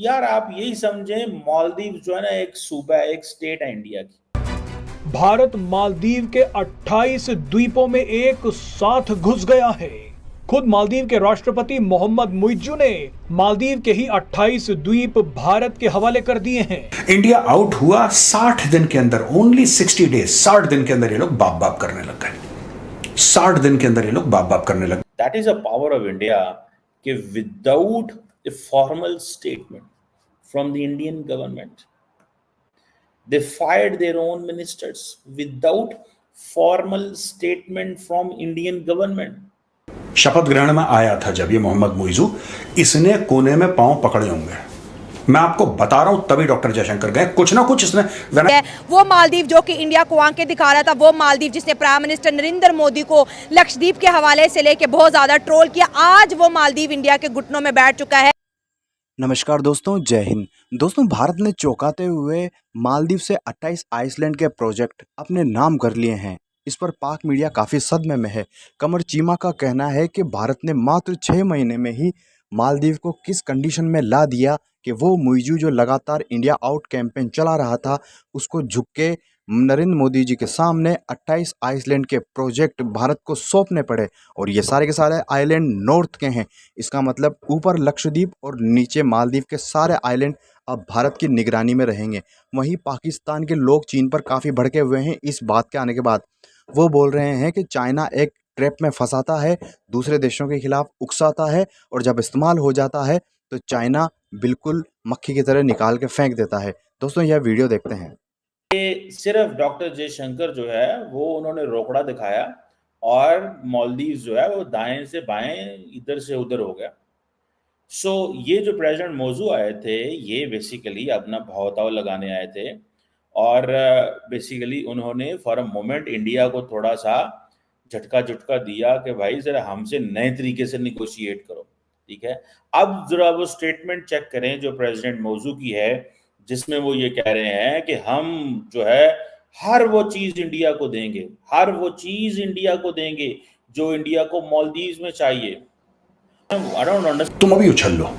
यार आप यही समझें, मालदीव जो है ना एक सूबा है, एक स्टेट है इंडिया की। भारत मालदीव के 28 द्वीपों में एक साथ घुस गया है। खुद मालदीव के राष्ट्रपति मोहम्मद मुइज्जू ने मालदीव के ही 28 द्वीप भारत के हवाले कर दिए हैं। इंडिया आउट हुआ 60 दिन के अंदर, ओनली 60 डेज, 60 दिन के अंदर ये लोग बाप बाप करने लग गए। 60 दिन के अंदर ये लोग बाप बाप करने लग गए। That is a power of India कि without a formal statement from the Indian government, they fired their own ministers without formal statement from Indian government. शपथ ग्रहण में आया था जब ये मोहम्मद मुइजू, इसने कोने में पांव पकड़े होंगे। मैं आपको बता रहा हूं, तभी डॉक्टर जयशंकर गए, कुछ ना कुछ इसने। वो मालदीव जो कि इंडिया को आंखें दिखा रहा था, वो मालदीव जिसने प्राइम मिनिस्टर नरेंद्र मोदी को लक्षद्वीप के हवाले से लेके बहुत ज्यादा ट्रोल किया, आज वो मालदीव इंडिया के घुटनों में बैठ चुका है। नमस्कार दोस्तों, जय हिंद। दोस्तों, भारत ने चौंकाते हुए मालदीव से 28 आइसलैंड के प्रोजेक्ट अपने नाम कर लिए हैं। इस पर पाक मीडिया काफ़ी सदमे में है। कमर चीमा का कहना है कि भारत ने मात्र 6 महीने में ही मालदीव को किस कंडीशन में ला दिया कि वो मुइजू जो लगातार इंडिया आउट कैंपेन चला रहा था, उसको झुक के नरेंद्र मोदी जी के सामने 28 आइसलैंड के प्रोजेक्ट भारत को सौंपने पड़े। और ये सारे के सारे आइलैंड नॉर्थ के हैं। इसका मतलब ऊपर लक्षद्वीप और नीचे मालदीव के सारे आइलैंड अब भारत की निगरानी में रहेंगे। वहीं पाकिस्तान के लोग चीन पर काफ़ी भड़के हुए हैं इस बात के आने के बाद। वो बोल रहे हैं कि चाइना एक ट्रैप में फंसाता है, दूसरे देशों के खिलाफ उकसाता है, और जब इस्तेमाल हो जाता है तो चाइना बिल्कुल मक्खी की तरह निकाल के फेंक देता है। दोस्तों, यह वीडियो देखते हैं। सिर्फ डॉक्टर जयशंकर जो है वो उन्होंने रोकड़ा दिखाया और मालदीव जो है वो दाएं से बाएं इधर से उधर हो गया। ये जो प्रेसिडेंट मौजू आए थे, ये बेसिकली अपना भावताव लगाने आए थे और बेसिकली उन्होंने फॉर अ मोमेंट इंडिया को थोड़ा सा झटका झुटका दिया कि भाई जरा हमसे नए तरीके से निगोशिएट करो, ठीक है। अब जरा वो स्टेटमेंट चेक करें जो प्रेसिडेंट मौजू की है, जिसमें वो ये कह रहे हैं कि हम जो है हर वो चीज इंडिया को देंगे, हर वो चीज इंडिया को देंगे जो इंडिया को मालदीव में चाहिए। तुम अभी उछल लो,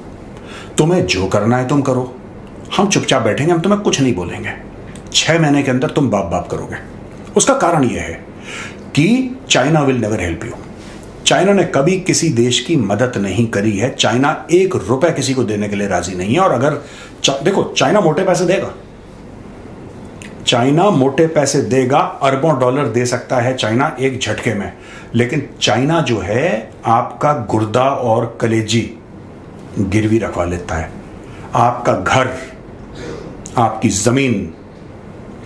तुम्हें जो करना है तुम करो, हम चुपचाप बैठेंगे, हम तुम्हें कुछ नहीं बोलेंगे। 6 महीने के अंदर तुम बाप बाप करोगे। उसका कारण यह है कि China will never help you. China ने कभी किसी देश की मदद नहीं करी है। चाइना 1 रुपए किसी को देने के लिए राजी नहीं है। और अगर देखो, चाइना मोटे पैसे देगा, चाइना मोटे पैसे देगा, अरबों डॉलर दे सकता है चाइना एक झटके में। लेकिन चाइना जो है आपका गुर्दा और कलेजी गिरवी रखवा लेता है। आपका घर, आपकी जमीन,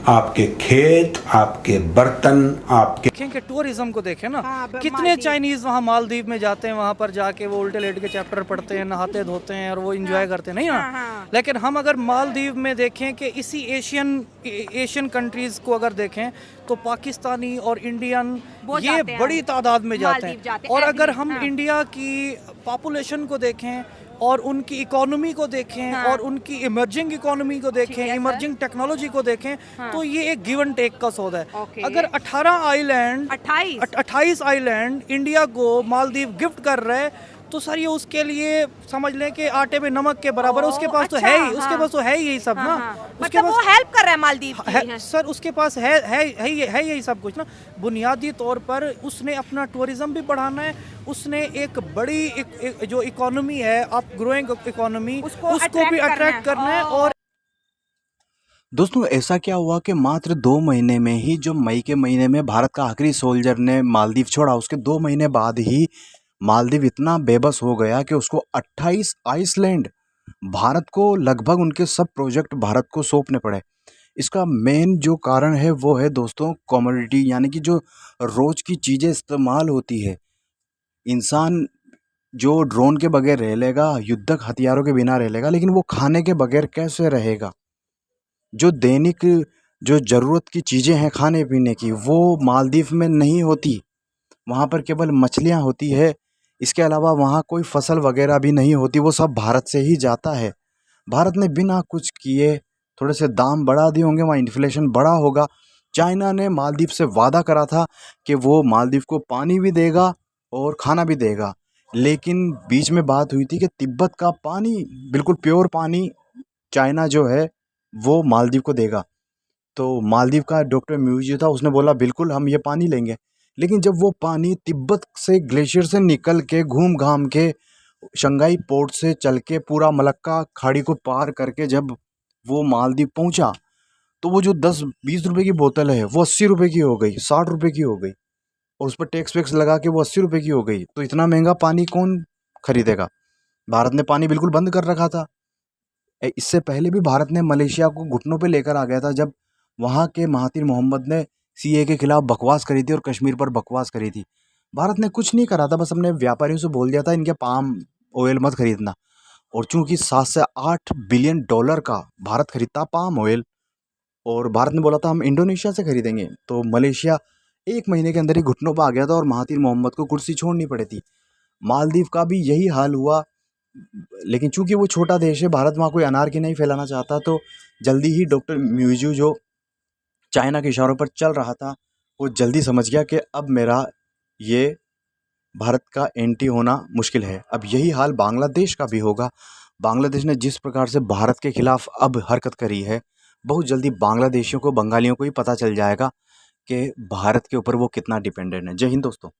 आपके खेत, आपके बर्तन, आपके देखें कि टूरिज्म को देखें ना, हाँ, कितने चाइनीज वहाँ मालदीव में जाते हैं, वहाँ पर जाके वो उल्टे लेट के चैप्टर पढ़ते हैं, नहाते धोते हैं और वो एंजॉय करते हैं, नहीं ना। हाँ। लेकिन हम अगर मालदीव में देखें कि इसी एशियन कंट्रीज को अगर देखें तो पाकिस्तानी और इंडियन ये बड़ी तादाद में जाते हैं। और अगर हम इंडिया की पॉपुलेशन को देखें और उनकी इकोनॉमी को देखें, हाँ। और उनकी इमर्जिंग इकोनॉमी को देखें, इमर्जिंग टेक्नोलॉजी को देखें, हाँ। तो ये एक गिव एंड टेक का सौदा है। ओके। अगर 18 आइलैंड 28 आइलैंड इंडिया को मालदीव गिफ्ट कर रहे हैं तो सर ये उसके लिए समझ लें कि आटे में नमक के बराबर है। उसके पास तो है ही, उसके पास तो है ही यही सब ना। मतलब वो हेल्प कर रहा है मालदीव की। सर उसके पास है यही सब कुछ ना। बुनियादी तौर पर उसने अपना टूरिज्म भी बढ़ाना है, उसने एक बड़ी जो इकोनॉमी है, आप ग्रोइंग इकोनॉमी, उसको भी अट्रैक्ट करना है। और दोस्तों, ऐसा क्या हुआ कि मात्र 2 महीने में ही, जो मई के महीने में भारत का आखिरी सोल्जर ने मालदीव छोड़ा, उसके 2 महीने बाद ही मालदीव इतना बेबस हो गया कि उसको 28 आइसलैंड भारत को, लगभग उनके सब प्रोजेक्ट भारत को सौंपने पड़े। इसका मेन जो कारण है वो है दोस्तों कमोडिटी, यानी कि जो रोज़ की चीज़ें इस्तेमाल होती है। इंसान जो ड्रोन के बगैर रह लेगा, युद्धक हथियारों के बिना रह लेगा, लेकिन वो खाने के बगैर कैसे रहेगा। जो दैनिक जो ज़रूरत की चीज़ें हैं खाने पीने की, वो मालदीव में नहीं होती। वहाँ पर केवल मछलियाँ होती है। इसके अलावा वहाँ कोई फसल वगैरह भी नहीं होती, वो सब भारत से ही जाता है। भारत ने बिना कुछ किए थोड़े से दाम बढ़ा दिए होंगे, वहाँ इन्फ्लेशन बढ़ा होगा। चाइना ने मालदीव से वादा करा था कि वो मालदीव को पानी भी देगा और खाना भी देगा, लेकिन बीच में बात हुई थी कि तिब्बत का पानी, बिल्कुल प्योर पानी चाइना जो है वो मालदीव को देगा। तो मालदीव का डॉक्टर म्यूजियो था, उसने बोला बिल्कुल हम ये पानी लेंगे। लेकिन जब वो पानी तिब्बत से ग्लेशियर से निकल के घूम घाम के शंघाई पोर्ट से चल के पूरा मलक्का खाड़ी को पार करके जब वो मालदीव पहुंचा, तो वो जो 10-20 रुपए की बोतल है वो 80 रुपए की हो गई, 60 रुपए की हो गई, और उस पर टैक्स वैक्स लगा के वो 80 रुपए की हो गई। तो इतना महंगा पानी कौन खरीदेगा? भारत ने पानी बिल्कुल बंद कर रखा था। इससे पहले भी भारत ने मलेशिया को घुटनों पे लेकर आ गया था, जब वहाँ के महातिर मोहम्मद ने सीए के खिलाफ बकवास करी थी और कश्मीर पर बकवास करी थी। भारत ने कुछ नहीं करा था, बस अपने व्यापारियों से बोल दिया था इनके पाम ऑयल मत खरीदना। और चूंकि 7 से 8 बिलियन डॉलर का भारत खरीदता पाम ऑयल, और भारत ने बोला था हम इंडोनेशिया से खरीदेंगे, तो मलेशिया 1 महीने के अंदर ही घुटनों पर आ गया था और महातिर मोहम्मद को कुर्सी छोड़नी पड़ी थी। मालदीव का भी यही हाल हुआ, लेकिन चूंकि वो छोटा देश है, भारत वहाँ कोई अनारकी नहीं फैलाना चाहता, तो जल्दी ही डॉक्टर म्यूजियो जो चाइना के इशारों पर चल रहा था, वो जल्दी समझ गया कि अब मेरा ये भारत का एंटी होना मुश्किल है। अब यही हाल बांग्लादेश का भी होगा। बांग्लादेश ने जिस प्रकार से भारत के खिलाफ अब हरकत करी है, बहुत जल्दी बांग्लादेशियों को, बंगालियों को ही पता चल जाएगा कि भारत के ऊपर वो कितना डिपेंडेंट है। जय हिंद दोस्तों।